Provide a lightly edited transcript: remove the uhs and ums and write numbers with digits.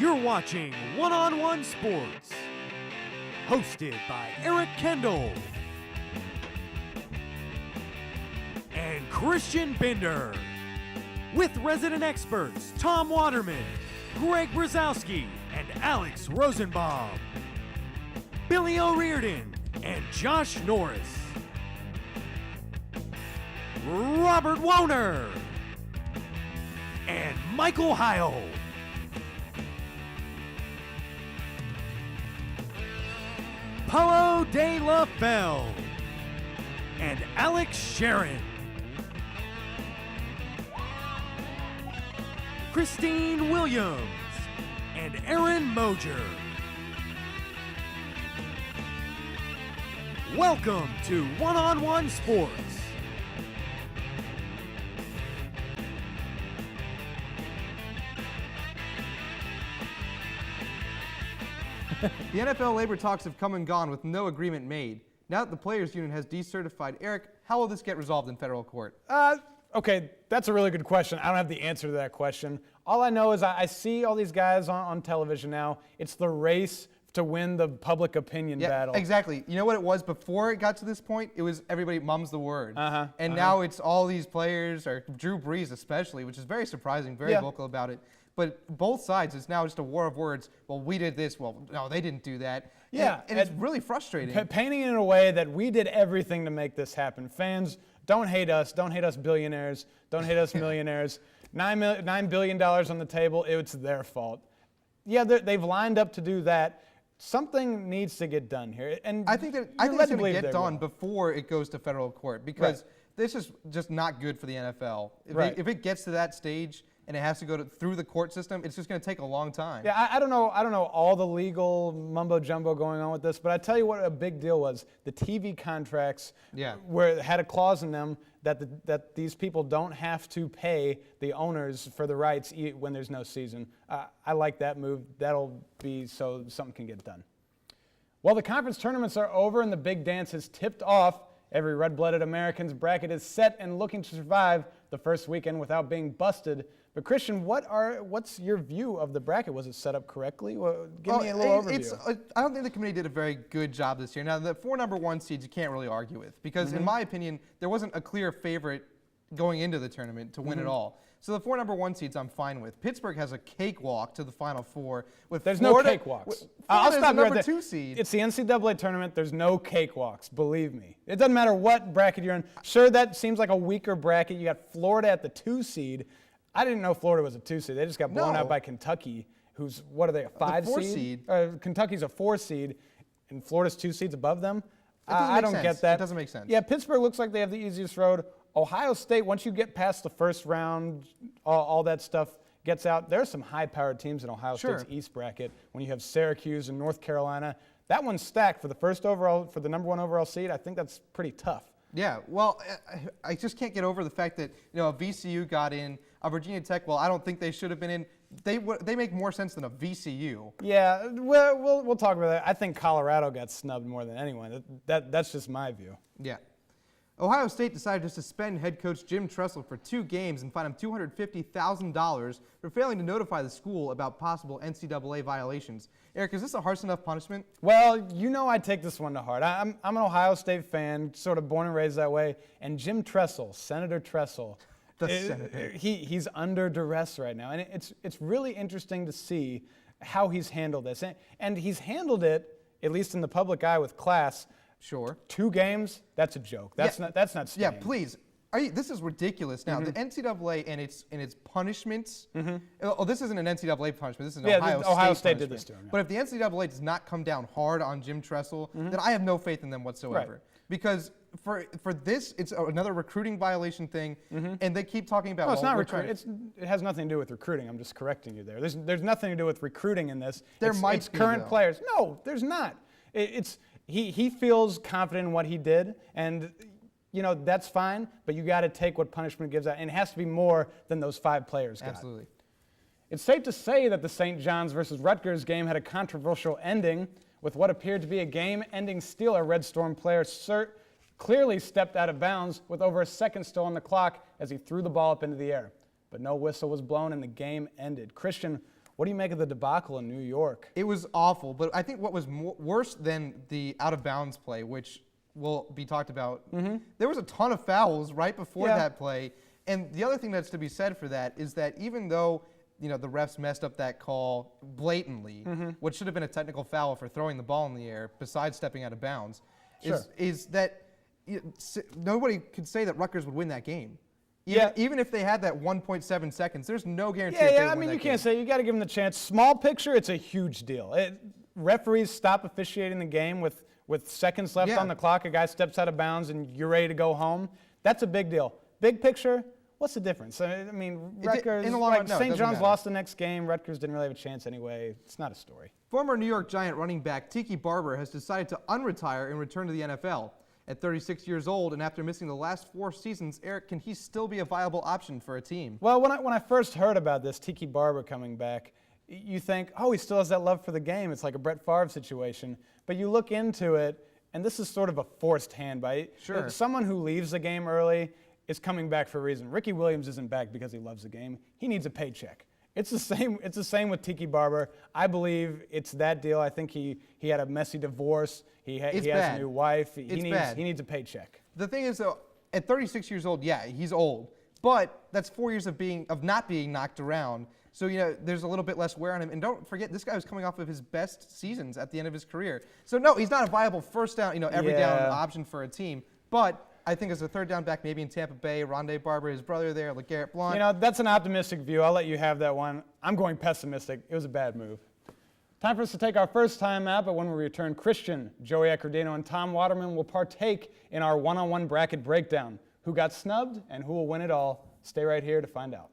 You're watching One-on-One Sports, hosted by Eric Kendall and Christian Bender, with resident experts Tom Waterman, Greg Brzezowski, and Alex Rosenbaum, Billy O'Riordan and Josh Norris, Robert Woner, and Michael Heil. Paulo de la Fell and Alex Sharon. Christine Williams and Aaron Moger. Welcome to One-on-One Sports. The NFL labor talks have come and gone with no agreement made. Now that the players' union has decertified, Eric, how will this get resolved in federal court? Okay, that's a really good question. I don't have the answer to that question. All I know is I see all these guys on television now. It's the race to win the public opinion battle. Exactly. You know what it was before it got to this point? It was everybody mum's the word. Now it's all these players, or Drew Brees especially, which is very surprising, very vocal about it. But both sides, it's now just a war of words. Well, we did this. Well, no, they didn't do that. Yeah. And it's really frustrating. Painting it in a way that we did everything to make this happen. Fans, don't hate us. Don't hate us billionaires. Don't hate us millionaires. $9 billion on the table. It's their fault. Yeah, they've lined up to do that. Something needs to get done here. And I think it's going to get done before it goes to federal court, because this is just not good for the NFL. If it gets to that stage and it has to go through the court system, it's just going to take a long time. Yeah, I don't know all the legal mumbo jumbo going on with this, but I tell you what a big deal was. The TV contracts had a clause in them that these people don't have to pay the owners for the rights when there's no season. I like that move. That'll be so something can get done. Well, the conference tournaments are over and the big dance has tipped off. Every red-blooded American's bracket is set and looking to survive the first weekend without being busted. But Christian, what's your view of the bracket? Was it set up correctly? Well, give me a little overview. I don't think the committee did a very good job this year. Now, the 4 number 1 seeds you can't really argue with, because in my opinion, there wasn't a clear favorite going into the tournament to win it all. So the 4 number 1 seeds I'm fine with. Pittsburgh has a cakewalk to the Final Four. There's Florida, no cakewalks. I'll stop you right there. #2 seed. It's the NCAA tournament. There's no cakewalks, believe me. It doesn't matter what bracket you're in. Sure, that seems like a weaker bracket. You got Florida at the 2 seed. I didn't know Florida was a 2 seed. They just got blown out by Kentucky, who's, what are they, a 5 seed? Kentucky's a 4 seed, and Florida's 2 seeds above them. I don't get that. It doesn't make sense. Yeah, Pittsburgh looks like they have the easiest road. Ohio State, once you get past the first round, all that stuff gets out. There are some high-powered teams in Ohio State's East bracket. When you have Syracuse and North Carolina, that one's stacked for the the number 1 overall seed. I think that's pretty tough. Yeah, well, I just can't get over the fact that a VCU got in, a Virginia Tech. Well, I don't think they should have been in. They make more sense than a VCU. Yeah, we'll talk about that. I think Colorado got snubbed more than anyone. That's just my view. Yeah. Ohio State decided to suspend head coach Jim Tressel for 2 games and fine him $250,000 for failing to notify the school about possible NCAA violations. Eric, is this a harsh enough punishment? Well, I take this one to heart. I'm an Ohio State fan, sort of born and raised that way, and Jim Tressel, Senator Tressel, he's under duress right now, and it's really interesting to see how he's handled this, and he's handled it, at least in the public eye, with class. Sure. 2 games, that's a joke. That's not staying. Yeah, please. This is ridiculous now. The NCAA and its punishments. This isn't an NCAA punishment. This is an Ohio State did this to him. But if the NCAA does not come down hard on Jim Tressel, then I have no faith in them whatsoever. Because for this, it's another recruiting violation thing, and they keep talking about. No, it's not recruiting. It has nothing to do with recruiting. I'm just correcting you there. There's nothing to do with recruiting in this. It's current players. No, there's not. He feels confident in what he did, and that's fine, but you got to take what punishment gives out, and it has to be more than those 5 players got. Absolutely. It's safe to say that the St. John's versus Rutgers game had a controversial ending, with what appeared to be a game-ending steal. A Red Storm player clearly stepped out of bounds with over a second still on the clock as he threw the ball up into the air. But no whistle was blown and the game ended. Christian, What do you make of the debacle in New York? It was awful, but I think what was worse than the out-of-bounds play, which will be talked about, there was a ton of fouls right before that play. And the other thing that's to be said for that is that even though the refs messed up that call blatantly, what should have been a technical foul for throwing the ball in the air, besides stepping out of bounds, is that nobody could say that Rutgers would win that game. Even if they had that 1.7 seconds, there's no guarantee. I mean, you can't say. You got to give them the chance. Small picture, it's a huge deal. Referees stop officiating the game with seconds left on the clock. A guy steps out of bounds and you're ready to go home. That's a big deal. Big picture, what's the difference? I mean, Rutgers, St. John's lost the next game. Rutgers didn't really have a chance anyway. It's not a story. Former New York Giant running back Tiki Barber has decided to unretire and return to the NFL. At 36 years old and after missing the last 4 seasons, Eric, can he still be a viable option for a team? Well, when I first heard about this, Tiki Barber coming back, you think, oh, he still has that love for the game. It's like a Brett Favre situation. But you look into it, and this is sort of a forced hand by someone who leaves the game early is coming back for a reason. Ricky Williams isn't back because he loves the game. He needs a paycheck. It's the same with Tiki Barber. I believe it's that deal. I think he had a messy divorce. He has a new wife. He needs a paycheck. The thing is, though, at 36 years old, he's old. But that's 4 years of not being knocked around. So, there's a little bit less wear on him. And don't forget, this guy was coming off of his best seasons at the end of his career. So, no, he's not a viable first down, every down option for a team. But I think as a third down back, maybe in Tampa Bay, Rondé Barber, his brother there, LeGarrette Blount. That's an optimistic view. I'll let you have that one. I'm going pessimistic. It was a bad move. Time for us to take our first time out, but when we return, Christian, Joey Accordino, and Tom Waterman will partake in our one-on-one bracket breakdown. Who got snubbed and who will win it all? Stay right here to find out.